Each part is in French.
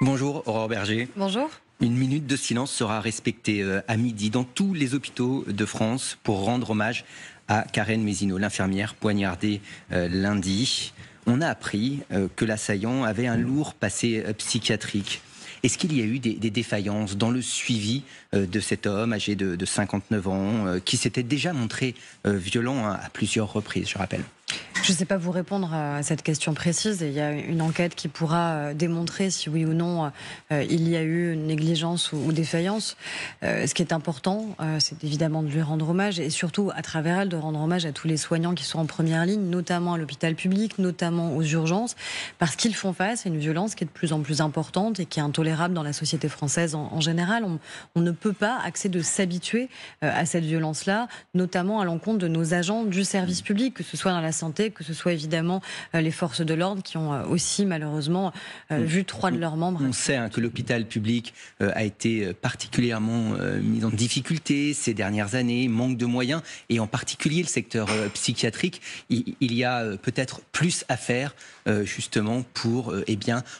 Bonjour Aurore Berger. Bonjour. Une minute de silence sera respectée à midi dans tous les hôpitaux de France pour rendre hommage à Karen Mézineau, l'infirmière poignardée lundi. On a appris que l'assaillant avait un lourd passé psychiatrique. Est-ce qu'il y a eu des défaillances dans le suivi de cet homme âgé de 59 ans qui s'était déjà montré violent à plusieurs reprises, je rappelle? Je ne sais pas vous répondre à cette question précise. Il y a une enquête qui pourra démontrer si oui ou non il y a eu une négligence ou défaillance. Ce qui est important, c'est évidemment de lui rendre hommage et surtout, à travers elle, de rendre hommage à tous les soignants qui sont en première ligne, notamment à l'hôpital public, notamment aux urgences, parce qu'ils font face à une violence qui est de plus en plus importante et qui est intolérable dans la société française en général. On ne peut pas accéder de s'habituer à cette violence-là, notamment à l'encontre de nos agents du service public, que ce soit dans la santé, que ce soit évidemment les forces de l'ordre qui ont aussi malheureusement vu 3 de leurs membres. On sait que l'hôpital public a été particulièrement mis en difficulté ces dernières années, manque de moyens, et en particulier le secteur psychiatrique. Il y a peut-être plus à faire justement pour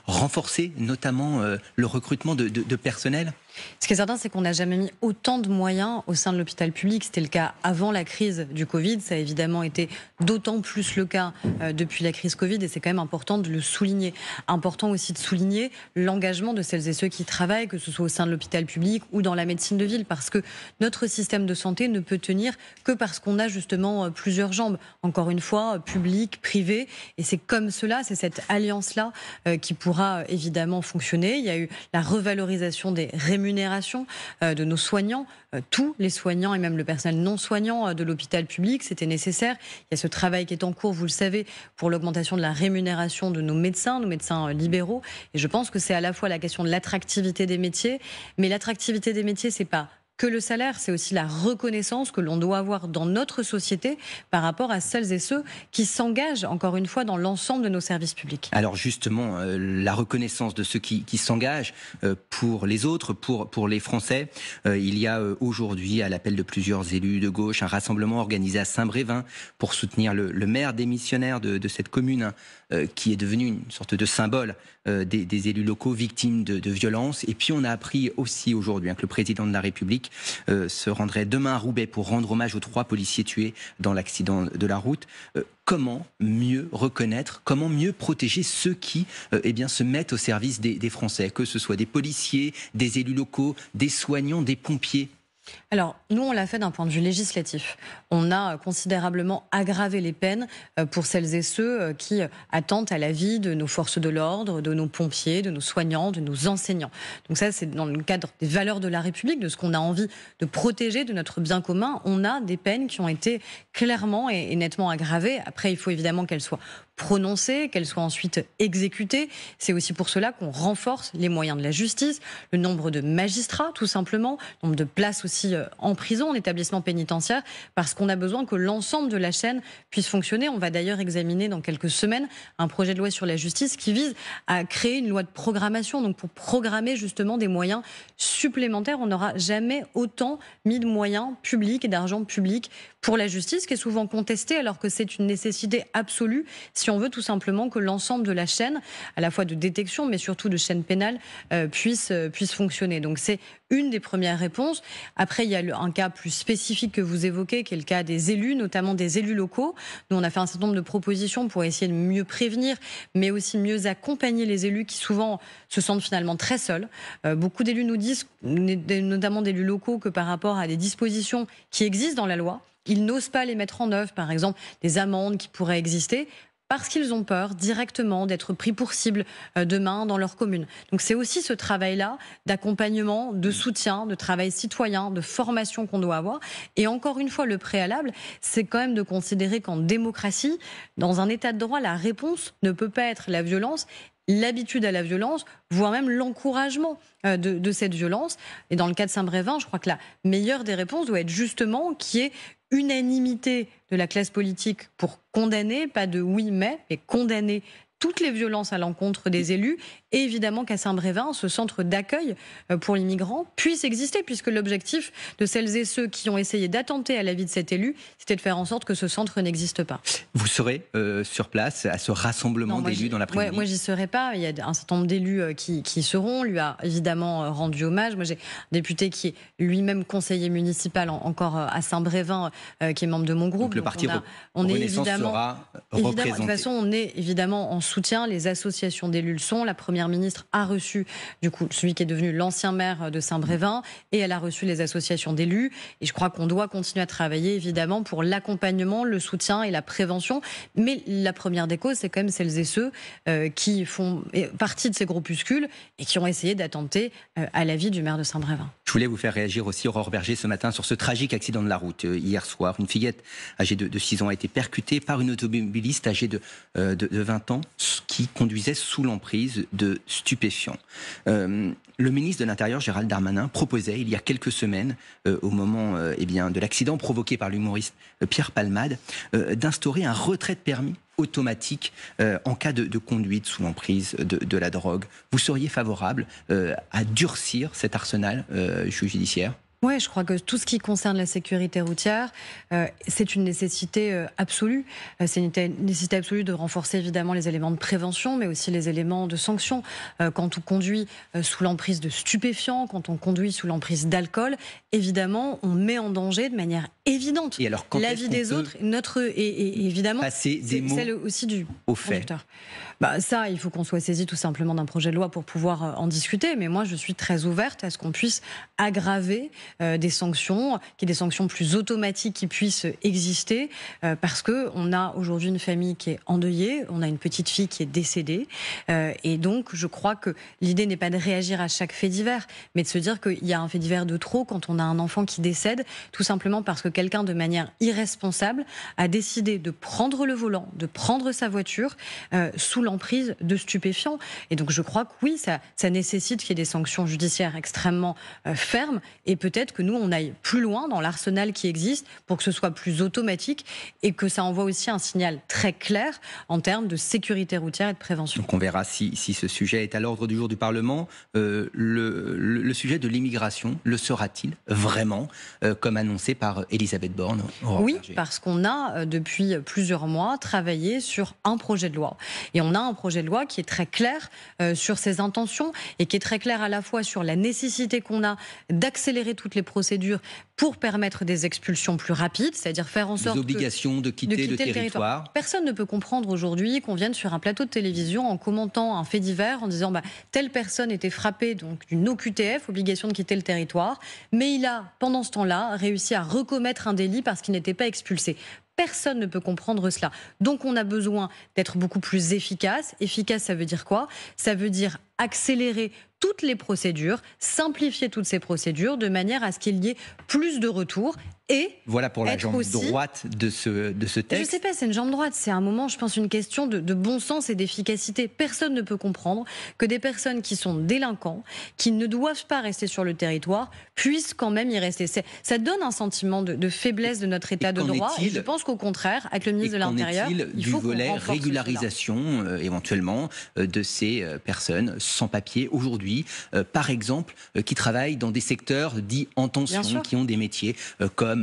renforcer notamment le recrutement de personnel. Ce qui est certain, c'est qu'on n'a jamais mis autant de moyens au sein de l'hôpital public. C'était le cas avant la crise du Covid. Ça a évidemment été d'autant plus le cas depuis la crise Covid. Et c'est quand même important de le souligner. Important aussi de souligner l'engagement de celles et ceux qui travaillent, que ce soit au sein de l'hôpital public ou dans la médecine de ville. Parce que notre système de santé ne peut tenir que parce qu'on a justement plusieurs jambes. Encore une fois, public, privé. Et c'est comme cela, c'est cette alliance-là qui pourra évidemment fonctionner. Il y a eu la revalorisation des rémunérations de nos soignants, tous les soignants et même le personnel non soignant de l'hôpital public, c'était nécessaire. Il y a ce travail qui est en cours, vous le savez, pour l'augmentation de la rémunération de nos médecins libéraux. Et je pense que c'est à la fois la question de l'attractivité des métiers, mais l'attractivité des métiers, c'est pas que le salaire, c'est aussi la reconnaissance que l'on doit avoir dans notre société par rapport à celles et ceux qui s'engagent, encore une fois, dans l'ensemble de nos services publics. Alors justement, la reconnaissance de ceux qui s'engagent pour les autres, pour les Français. Il y a aujourd'hui, à l'appel de plusieurs élus de gauche, un rassemblement organisé à Saint-Brévin pour soutenir le maire démissionnaire de cette commune qui est devenu une sorte de symbole des élus locaux victimes de violences. Et puis on a appris aussi aujourd'hui que le président de la République se rendrait demain à Roubaix pour rendre hommage aux 3 policiers tués dans l'accident de la route. Comment mieux reconnaître, comment mieux protéger ceux qui se mettent au service des Français, que ce soit des policiers, des élus locaux, des soignants, des pompiers? Alors, nous, on l'a fait d'un point de vue législatif. On a considérablement aggravé les peines pour celles et ceux qui attentent à la vie de nos forces de l'ordre, de nos pompiers, de nos soignants, de nos enseignants. Donc ça, c'est dans le cadre des valeurs de la République, de ce qu'on a envie de protéger, de notre bien commun. On a des peines qui ont été clairement et nettement aggravées. Après, il faut évidemment qu'elles soient prononcées, qu'elles soient ensuite exécutées. C'est aussi pour cela qu'on renforce les moyens de la justice, le nombre de magistrats, tout simplement, le nombre de places aussi en prison, en établissement pénitentiaire, parce qu'on a besoin que l'ensemble de la chaîne puisse fonctionner. On va d'ailleurs examiner dans quelques semaines un projet de loi sur la justice qui vise à créer une loi de programmation, donc pour programmer justement des moyens supplémentaires. On n'aura jamais autant mis de moyens publics et d'argent public pour la justice, qui est souvent contestée alors que c'est une nécessité absolue si on veut tout simplement que l'ensemble de la chaîne, à la fois de détection mais surtout de chaîne pénale, puisse fonctionner. Donc c'est une des premières réponses. Après, il y a un cas plus spécifique que vous évoquez, qui est le cas des élus, notamment des élus locaux. Nous, on a fait un certain nombre de propositions pour essayer de mieux prévenir, mais aussi mieux accompagner les élus qui souvent se sentent finalement très seuls. Beaucoup d'élus nous disent, notamment d'élus locaux, que par rapport à des dispositions qui existent dans la loi, ils n'osent pas les mettre en œuvre, par exemple des amendes qui pourraient exister, parce qu'ils ont peur directement d'être pris pour cible demain dans leur commune. Donc c'est aussi ce travail-là d'accompagnement, de soutien, de travail citoyen, de formation qu'on doit avoir. Et encore une fois, le préalable, c'est quand même de considérer qu'en démocratie, dans un état de droit, la réponse ne peut pas être la violence, l'habitude à la violence, voire même l'encouragement de cette violence. Et dans le cas de Saint-Brévin, je crois que la meilleure des réponses doit être justement qu'il y ait unanimité de la classe politique pour condamner, pas de oui mais condamner toutes les violences à l'encontre des élus, et évidemment qu'à Saint-Brévin, ce centre d'accueil pour les migrants puisse exister, puisque l'objectif de celles et ceux qui ont essayé d'attenter à la vie de cet élu, c'était de faire en sorte que ce centre n'existe pas. Vous serez sur place à ce rassemblement d'élus dans l'après-midi? Moi, j'y serai pas. Il y a un certain nombre d'élus qui seront. Lui a évidemment rendu hommage. Moi, j'ai un député qui est lui-même conseiller municipal encore à Saint-Brévin, qui est membre de mon groupe. Donc le parti on est Renaissance évidemment, sera évidemment, représenté. de toute façon, on est évidemment en soutien. Les associations d'élus le sont. La première ministre a reçu, du coup, celui qui est devenu l'ancien maire de Saint-Brévin, et elle a reçu les associations d'élus. Et je crois qu'on doit continuer à travailler, évidemment, pour l'accompagnement, le soutien et la prévention. Mais la première des causes, c'est quand même celles et ceux qui font partie de ces groupuscules et qui ont essayé d'attenter à la vie du maire de Saint-Brévin. Je voulais vous faire réagir aussi, Aurore Berger, ce matin sur ce tragique accident de la route. Hier soir, une fillette âgée de 6 ans a été percutée par une automobiliste âgée de 20 ans qui conduisait sous l'emprise de stupéfiants. Le ministre de l'Intérieur, Gérald Darmanin, proposait il y a quelques semaines, au moment de l'accident provoqué par l'humoriste Pierre Palmade, d'instaurer un retrait de permis automatique en cas de conduite sous l'emprise de la drogue. Vous seriez favorable à durcir cet arsenal judiciaire ? Oui, je crois que tout ce qui concerne la sécurité routière, c'est une nécessité absolue. C'est une nécessité absolue de renforcer évidemment les éléments de prévention, mais aussi les éléments de sanction. Quand on conduit sous l'emprise de stupéfiants, quand on conduit sous l'emprise d'alcool, évidemment, on met en danger de manière évidente la vie des autres, et évidemment, passer des mots celle aussi du conducteur. Ça, il faut qu'on soit saisi tout simplement d'un projet de loi pour pouvoir en discuter. Mais moi, je suis très ouverte à ce qu'on puisse aggraver des sanctions, qu'il y ait des sanctions plus automatiques qui puissent exister, parce qu'on a aujourd'hui une famille qui est endeuillée, on a une petite fille qui est décédée, et donc je crois que l'idée n'est pas de réagir à chaque fait divers, mais de se dire qu'il y a un fait divers de trop quand on a un enfant qui décède, tout simplement parce que quelqu'un, de manière irresponsable, a décidé de prendre le volant, de prendre sa voiture sous l'emprise de stupéfiants. Et donc je crois que oui, ça nécessite qu'il y ait des sanctions judiciaires extrêmement fermes, et peut-être que nous, on aille plus loin dans l'arsenal qui existe pour que ce soit plus automatique et que ça envoie aussi un signal très clair en termes de sécurité routière et de prévention. Donc on verra si ce sujet est à l'ordre du jour du Parlement. Le sujet de l'immigration, le sera-t-il vraiment, comme annoncé par Elisabeth Borne? Oui, parce qu'on a depuis plusieurs mois travaillé sur un projet de loi. Et on a un projet de loi qui est très clair sur ses intentions et qui est très clair à la fois sur la nécessité qu'on a d'accélérer toutes les procédures pour permettre des expulsions plus rapides, c'est-à-dire faire en sorte l'obligation de quitter le territoire. Personne ne peut comprendre aujourd'hui qu'on vienne sur un plateau de télévision en commentant un fait divers, en disant telle personne était frappée d'une OQTF, obligation de quitter le territoire, mais il a, pendant ce temps-là, réussi à recommettre un délit parce qu'il n'était pas expulsé. Personne ne peut comprendre cela. Donc on a besoin d'être beaucoup plus efficace. Efficace, ça veut dire quoi? Ça veut dire accélérer toutes les procédures, simplifier toutes ces procédures de manière à ce qu'il y ait plus de retours. Et voilà pour la jambe droite de ce texte. Je ne sais pas, c'est une jambe droite. C'est un moment, je pense, une question de bon sens et d'efficacité. Personne ne peut comprendre que des personnes qui sont délinquants, qui ne doivent pas rester sur le territoire, puissent quand même y rester. Ça donne un sentiment de faiblesse de notre état de droit. Et je pense qu'au contraire, avec le ministre de l'Intérieur, il faut qu'on renforce du volet régularisation, éventuellement, de ces personnes sans papier aujourd'hui, par exemple, qui travaillent dans des secteurs dits en tension, qui ont des métiers comme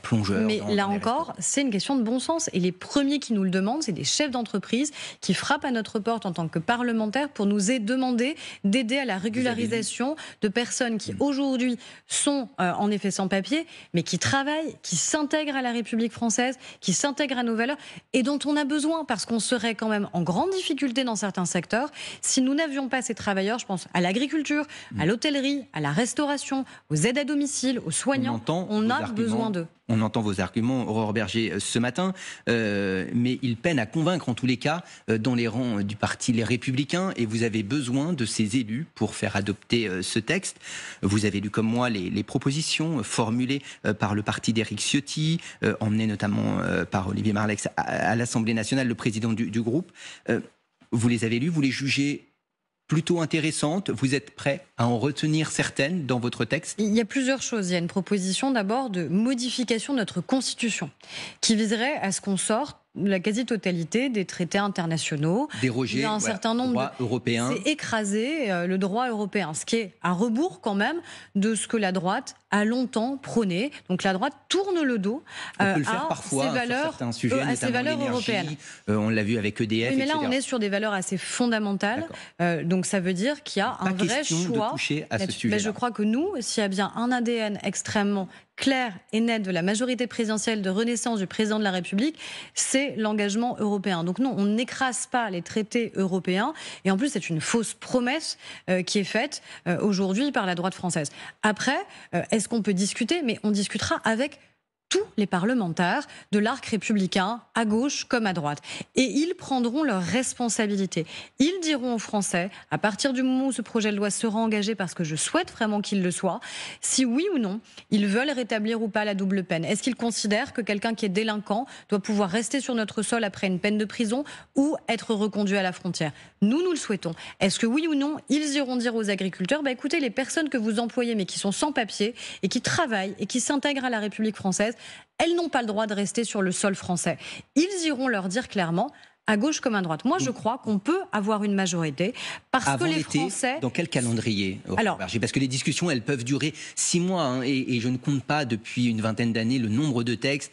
plongeurs. Mais là encore, c'est une question de bon sens. Et les premiers qui nous le demandent, c'est des chefs d'entreprise qui frappent à notre porte en tant que parlementaires pour nous demander d'aider à la régularisation de personnes qui aujourd'hui sont en effet sans papier, mais qui travaillent, qui s'intègrent à la République française, qui s'intègrent à nos valeurs et dont on a besoin parce qu'on serait quand même en grande difficulté dans certains secteurs si nous n'avions pas ces travailleurs. Je pense à l'agriculture, à l'hôtellerie, à la restauration, aux aides à domicile, aux soignants. On a besoin d'eux. On entend vos arguments, Aurore Berger, ce matin, mais ils peinent à convaincre, en tous les cas, dans les rangs du parti Les Républicains, et vous avez besoin de ces élus pour faire adopter ce texte. Vous avez lu comme moi les propositions formulées par le parti d'Éric Ciotti, emmenées notamment par Olivier Marleix à l'Assemblée nationale, le président du groupe. Vous les avez lues, vous les jugez plutôt intéressante. Vous êtes prêt à en retenir certaines dans votre texte? Il y a plusieurs choses. Il y a une proposition d'abord de modification de notre Constitution qui viserait à ce qu'on sorte la quasi-totalité des traités internationaux. Déroger, il y a un certain nombre droit européen. C'est écraser le droit européen, ce qui est à rebours quand même de ce que la droite a longtemps prôné. Donc la droite tourne le dos on peut le faire parfois, ses valeurs, sur certains sujets, à ses valeurs européennes. On l'a vu avec EDF, oui, mais là, etc. on est sur des valeurs assez fondamentales. Donc ça veut dire qu'il y a un vrai choix. De toucher à ce sujet-là. Mais je crois que nous, s'il y a bien un ADN extrêmement clair et net de la majorité présidentielle de renaissance du président de la République, c'est l'engagement européen. Donc non, on n'écrase pas les traités européens. Et en plus, c'est une fausse promesse qui est faite aujourd'hui par la droite française. Après, est-ce qu'on peut discuter? Mais on discutera avec tous les parlementaires de l'arc républicain, à gauche comme à droite. Et ils prendront leurs responsabilités. Ils diront aux Français, à partir du moment où ce projet de loi sera engagé, parce que je souhaite vraiment qu'il le soit, si oui ou non, ils veulent rétablir ou pas la double peine. Est-ce qu'ils considèrent que quelqu'un qui est délinquant doit pouvoir rester sur notre sol après une peine de prison ou être reconduit à la frontière? Nous le souhaitons. Est-ce que oui ou non, ils iront dire aux agriculteurs, écoutez, les personnes que vous employez mais qui sont sans papier et qui travaillent et qui s'intègrent à la République française, elles n'ont pas le droit de rester sur le sol français. Ils iront leur dire clairement, à gauche comme à droite. Moi, je crois qu'on peut avoir une majorité parce avant que les l'été, Français... Dans quel calendrier, Berger? Parce que les discussions, elles peuvent durer 6 mois. Et je ne compte pas, depuis une vingtaine d'années, le nombre de textes,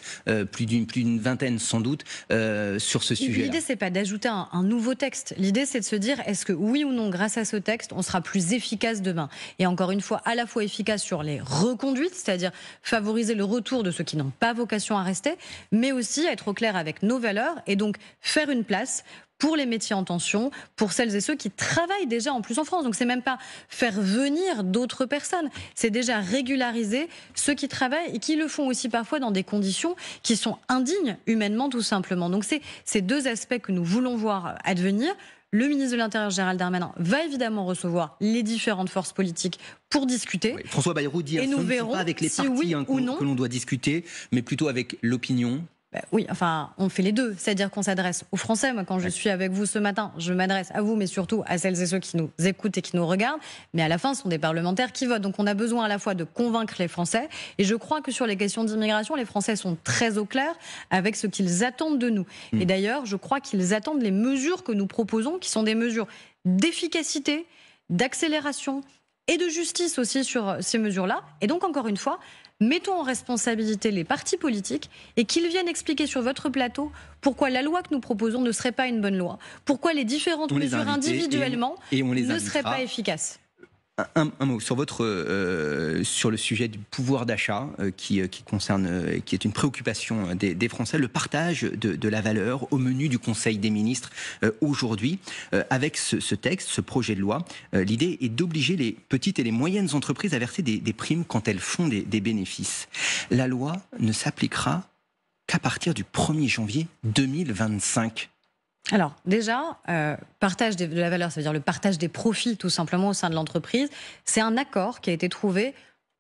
plus d'une vingtaine sans doute, sur ce sujet. L'idée, c'est pas d'ajouter un nouveau texte. L'idée, c'est de se dire, est-ce que oui ou non, grâce à ce texte, on sera plus efficace demain? Et encore une fois, à la fois efficace sur les reconduites, c'est-à-dire favoriser le retour de ceux qui n'ont pas vocation à rester, mais aussi être au clair avec nos valeurs et donc faire une place pour les métiers en tension, pour celles et ceux qui travaillent déjà en plus en France. Donc c'est même pas faire venir d'autres personnes, c'est déjà régulariser ceux qui travaillent et qui le font aussi parfois dans des conditions qui sont indignes humainement tout simplement. Donc c'est ces deux aspects que nous voulons voir advenir. Le ministre de l'Intérieur, Gérald Darmanin, va évidemment recevoir les différentes forces politiques pour discuter. Oui, François Bayrou dit, et nous verrons pas avec les si partis oui ou non, que l'on doit discuter, mais plutôt avec l'opinion. Oui, enfin, on fait les deux. C'est-à-dire qu'on s'adresse aux Français. Moi, quand je suis avec vous ce matin, je m'adresse à vous, mais surtout à celles et ceux qui nous écoutent et qui nous regardent. Mais à la fin, ce sont des parlementaires qui votent. Donc, on a besoin à la fois de convaincre les Français. Et je crois que sur les questions d'immigration, les Français sont très au clair avec ce qu'ils attendent de nous. Et d'ailleurs, je crois qu'ils attendent les mesures que nous proposons, qui sont des mesures d'efficacité, d'accélération et de justice aussi sur ces mesures-là. Et donc, encore une fois, mettons en responsabilité les partis politiques et qu'ils viennent expliquer sur votre plateau pourquoi la loi que nous proposons ne serait pas une bonne loi, pourquoi les différentes mesures individuellement ne seraient pas efficaces. Un mot sur sur le sujet du pouvoir d'achat qui est une préoccupation des Français, le partage de la valeur au menu du Conseil des ministres aujourd'hui. Avec ce texte, ce projet de loi, l'idée est d'obliger les petites et les moyennes entreprises à verser des primes quand elles font des bénéfices. La loi ne s'appliquera qu'à partir du 1er janvier 2025. Alors déjà, partage de la valeur, ça veut dire le partage des profits tout simplement au sein de l'entreprise. C'est un accord qui a été trouvé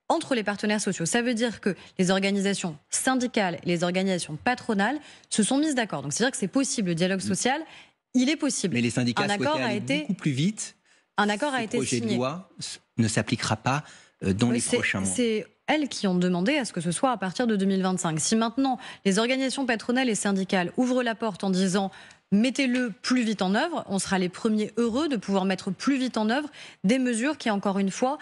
entre les partenaires sociaux. Ça veut dire que les organisations syndicales et les organisations patronales se sont mises d'accord. Donc c'est-à-dire que c'est possible, le dialogue social, il est possible. Mais les syndicats souhaitaient aller beaucoup plus vite. Un accord a été signé. Le projet de loi ne s'appliquera pas dans les prochains mois. C'est elles qui ont demandé à ce que ce soit à partir de 2025. Si maintenant les organisations patronales et syndicales ouvrent la porte en disant mettez-le plus vite en œuvre, on sera les premiers heureux de pouvoir mettre plus vite en œuvre des mesures qui, encore une fois,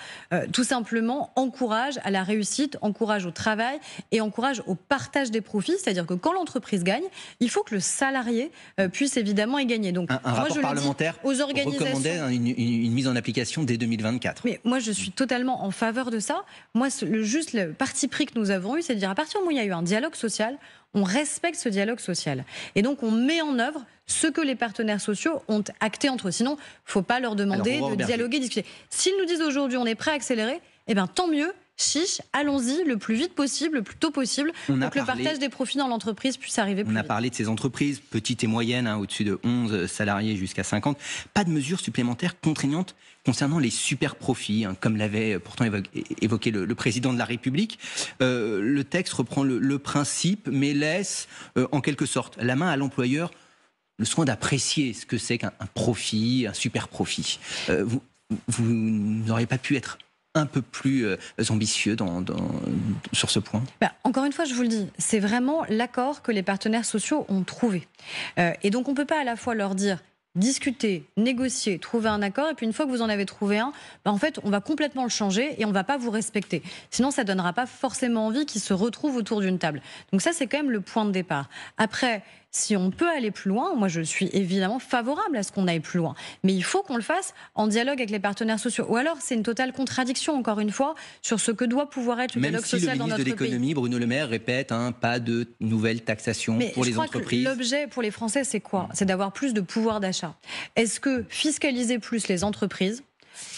tout simplement encouragent à la réussite, encouragent au travail et encouragent au partage des profits. C'est-à-dire que quand l'entreprise gagne, il faut que le salarié puisse évidemment y gagner. Donc, un rapport parlementaire recommandait une mise en application dès 2024. Mais moi, je suis totalement en faveur de ça. Moi, le parti pris que nous avons eu, c'est de dire à partir du moment où il y a eu un dialogue social, on respecte ce dialogue social. Et donc, on met en œuvre ce que les partenaires sociaux ont acté entre eux. Sinon, il ne faut pas leur demander de dialoguer, discuter. S'ils nous disent aujourd'hui, on est prêt à accélérer, eh bien, tant mieux. Chiche, allons-y le plus vite possible, le plus tôt possible, pour que le partage des profits dans l'entreprise puisse arriver plus vite. On a parlé de ces entreprises, petites et moyennes, au-dessus de 11 salariés jusqu'à 50. Pas de mesures supplémentaires contraignantes concernant les super profits, comme l'avait pourtant évoqué le président de la République. Le texte reprend le principe, mais laisse en quelque sorte la main à l'employeur le soin d'apprécier ce que c'est qu'un profit, un super profit. Vous n'auriez pas pu être un peu plus ambitieux sur ce point? Encore une fois, je vous le dis, c'est vraiment l'accord que les partenaires sociaux ont trouvé. Et donc on ne peut pas à la fois leur dire discuter, négocier, trouver un accord, et puis une fois que vous en avez trouvé un, en fait, on va complètement le changer et on ne va pas vous respecter. Sinon, ça ne donnera pas forcément envie qu'ils se retrouvent autour d'une table. Donc ça, c'est quand même le point de départ. Après, si on peut aller plus loin, moi je suis évidemment favorable à ce qu'on aille plus loin. Mais il faut qu'on le fasse en dialogue avec les partenaires sociaux. Ou alors c'est une totale contradiction, encore une fois, sur ce que doit pouvoir être le dialogue social dans notre pays. Même si le ministre de l'économie, Bruno Le Maire, répète pas de nouvelles taxations pour les entreprises. L'objet pour les Français, c'est quoi? C'est d'avoir plus de pouvoir d'achat. Est-ce que fiscaliser plus les entreprises,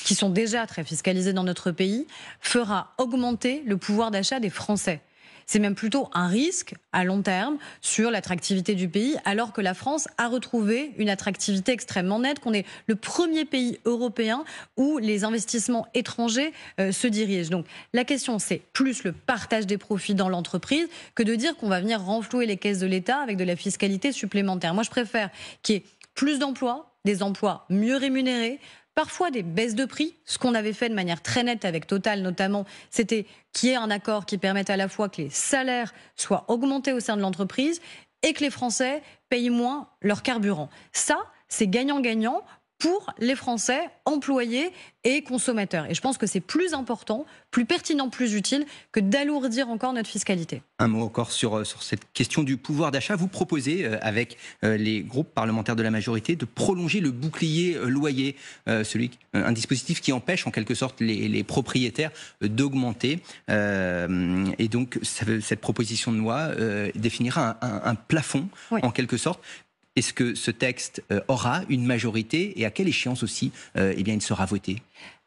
qui sont déjà très fiscalisées dans notre pays, fera augmenter le pouvoir d'achat des Français? C'est même plutôt un risque à long terme sur l'attractivité du pays, alors que la France a retrouvé une attractivité extrêmement nette, qu'on est le premier pays européen où les investissements étrangers se dirigent. Donc la question, c'est plus le partage des profits dans l'entreprise que de dire qu'on va venir renflouer les caisses de l'État avec de la fiscalité supplémentaire. Moi, je préfère qu'il y ait plus d'emplois, des emplois mieux rémunérés, parfois des baisses de prix. Ce qu'on avait fait de manière très nette avec Total notamment, c'était qu'il y ait un accord qui permette à la fois que les salaires soient augmentés au sein de l'entreprise et que les Français payent moins leur carburant. Ça, c'est gagnant-gagnant pour les Français, employés et consommateurs. Et je pense que c'est plus important, plus pertinent, plus utile que d'alourdir encore notre fiscalité. Un mot encore sur cette question du pouvoir d'achat. Vous proposez, avec les groupes parlementaires de la majorité, de prolonger le bouclier loyer, un dispositif qui empêche en quelque sorte les propriétaires d'augmenter. Et donc, cette proposition de loi définira un plafond, oui, en quelque sorte. Est-ce que ce texte aura une majorité et à quelle échéance aussi il sera voté ?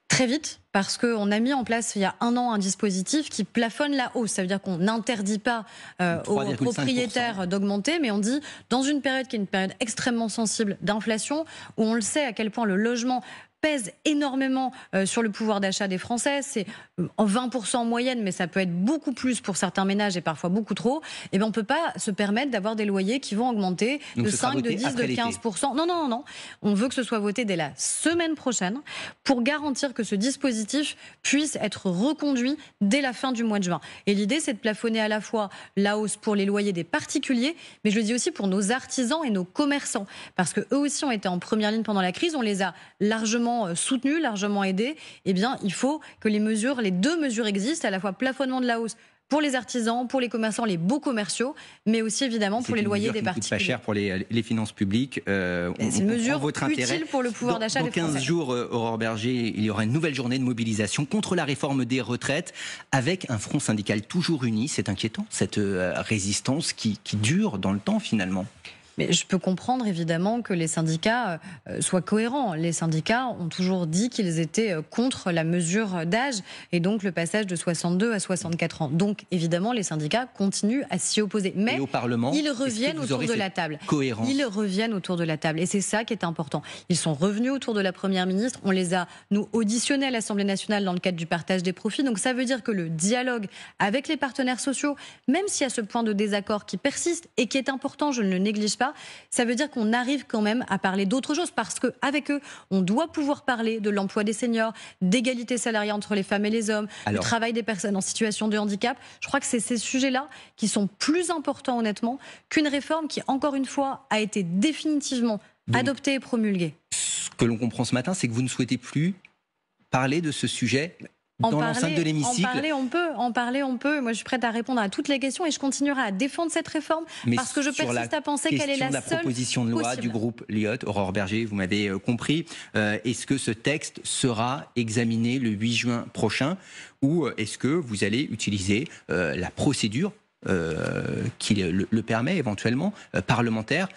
Très vite, parce qu'on a mis en place il y a 1 an un dispositif qui plafonne la hausse. Ça veut dire qu'on n'interdit pas aux propriétaires d'augmenter, mais on dit dans une période qui est une période extrêmement sensible d'inflation, où on le sait à quel point le logement pèse énormément sur le pouvoir d'achat des Français. C'est en 20% en moyenne, mais ça peut être beaucoup plus pour certains ménages et parfois beaucoup trop. Et on ne peut pas se permettre d'avoir des loyers qui vont augmenter de 5, de 10, de 15%. Non. On veut que ce soit voté dès la semaine prochaine pour garantir que ce dispositif puisse être reconduit dès la fin du mois de juin. Et l'idée, c'est de plafonner à la fois la hausse pour les loyers des particuliers, mais je le dis aussi pour nos artisans et nos commerçants, parce qu'eux aussi ont été en première ligne pendant la crise. On les a largement soutenus, largement aidés. Eh bien, il faut que les 2 mesures existent, à la fois plafonnement de la hausse pour les artisans, pour les commerçants, les beaux commerciaux, mais aussi évidemment pour les loyers des particuliers. C'est pas cher pour les finances publiques. C'est une mesure utile pour le pouvoir d'achat des Français. Dans 15 jours, Aurore Berger, il y aura une nouvelle journée de mobilisation contre la réforme des retraites, avec un front syndical toujours uni. C'est inquiétant, cette résistance qui dure dans le temps finalement. Mais je peux comprendre évidemment que les syndicats soient cohérents. Les syndicats ont toujours dit qu'ils étaient contre la mesure d'âge et donc le passage de 62 à 64 ans. Donc évidemment, les syndicats continuent à s'y opposer. Mais au Parlement, ils reviennent autour de la table. Ils reviennent autour de la table et c'est ça qui est important. Ils sont revenus autour de la Première ministre. On les a, nous, auditionnés à l'Assemblée nationale dans le cadre du partage des profits. Donc ça veut dire que le dialogue avec les partenaires sociaux, même s'il y a ce point de désaccord qui persiste et qui est important, je ne le néglige pas, ça veut dire qu'on arrive quand même à parler d'autre chose parce qu'avec eux, on doit pouvoir parler de l'emploi des seniors, d'égalité salariale entre les femmes et les hommes, du travail des personnes en situation de handicap. Je crois que c'est ces sujets-là qui sont plus importants honnêtement qu'une réforme qui, encore une fois, a été définitivement adoptée et promulguée. Ce que l'on comprend ce matin, c'est que vous ne souhaitez plus parler de ce sujet dans l'enceinte de l'hémicycle. En parler, on peut. Moi, je suis prête à répondre à toutes les questions et je continuerai à défendre cette réforme parce que je persiste à penser qu'elle est la seule proposition de loi possible. Du groupe Lyot, Aurore Berger, vous m'avez compris. Est-ce que ce texte sera examiné le 8 juin prochain ou est-ce que vous allez utiliser la procédure qui le permet éventuellement, parlementaire,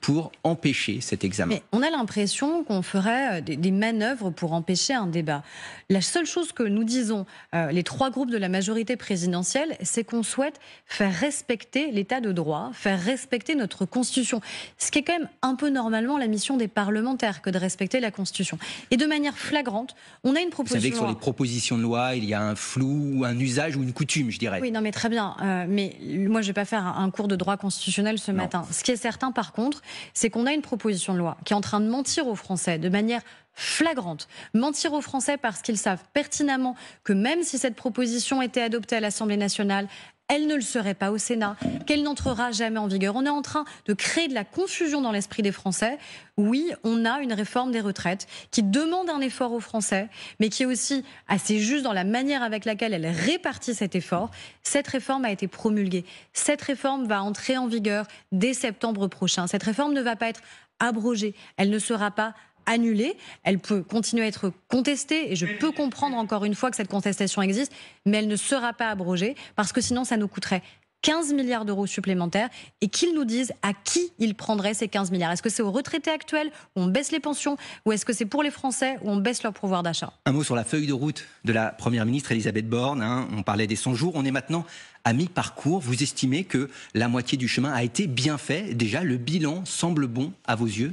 pour empêcher cet examen? Mais on a l'impression qu'on ferait des manœuvres pour empêcher un débat. La seule chose que nous disons, les 3 groupes de la majorité présidentielle, c'est qu'on souhaite faire respecter l'état de droit, faire respecter notre Constitution. Ce qui est quand même un peu normalement la mission des parlementaires que de respecter la Constitution. Et de manière flagrante, on a une proposition... Vous savez que sur les propositions de loi, il y a un flou, un usage ou une coutume, je dirais. Oui, non mais très bien. Mais moi, je ne vais pas faire un cours de droit constitutionnel ce matin. Ce qui est certain, par contre, c'est qu'on a une proposition de loi qui est en train de mentir aux Français de manière flagrante. Mentir aux Français parce qu'ils savent pertinemment que même si cette proposition était adoptée à l'Assemblée nationale, elle ne le serait pas au Sénat, qu'elle n'entrera jamais en vigueur. On est en train de créer de la confusion dans l'esprit des Français. Oui, on a une réforme des retraites qui demande un effort aux Français, mais qui est aussi assez juste dans la manière avec laquelle elle répartit cet effort. Cette réforme a été promulguée. Cette réforme va entrer en vigueur dès septembre prochain. Cette réforme ne va pas être abrogée. Elle ne sera pas annulée, elle peut continuer à être contestée et je peux comprendre encore une fois que cette contestation existe, mais elle ne sera pas abrogée parce que sinon ça nous coûterait 15 milliards d'euros supplémentaires et qu'ils nous disent à qui ils prendraient ces 15 milliards. Est-ce que c'est aux retraités actuels où on baisse les pensions ou est-ce que c'est pour les Français où on baisse leur pouvoir d'achat? Un mot sur la feuille de route de la Première ministre Elisabeth Borne. On parlait des 100 jours, on est maintenant à mi-parcours. Vous estimez que la moitié du chemin a été bien fait? Déjà, le bilan semble bon à vos yeux?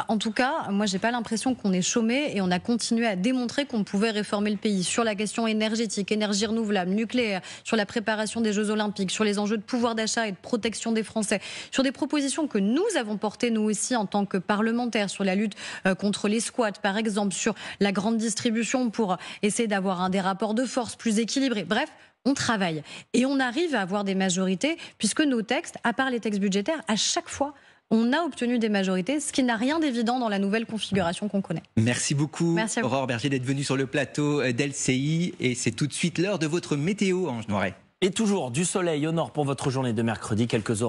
En tout cas, moi, j'ai pas l'impression qu'on ait chômé et on a continué à démontrer qu'on pouvait réformer le pays sur la question énergétique, énergie renouvelable, nucléaire, sur la préparation des Jeux Olympiques, sur les enjeux de pouvoir d'achat et de protection des Français, sur des propositions que nous avons portées, nous aussi, en tant que parlementaires, sur la lutte contre les squats, par exemple, sur la grande distribution pour essayer d'avoir des rapports de force plus équilibrés. Bref, on travaille et on arrive à avoir des majorités puisque nos textes, à part les textes budgétaires, à chaque fois, on a obtenu des majorités, ce qui n'a rien d'évident dans la nouvelle configuration qu'on connaît. Merci beaucoup, Merci Aurore Berger, d'être venue sur le plateau d'LCI. Et c'est tout de suite l'heure de votre météo, Ange Noiret. Et toujours du soleil au nord pour votre journée de mercredi, quelques orages.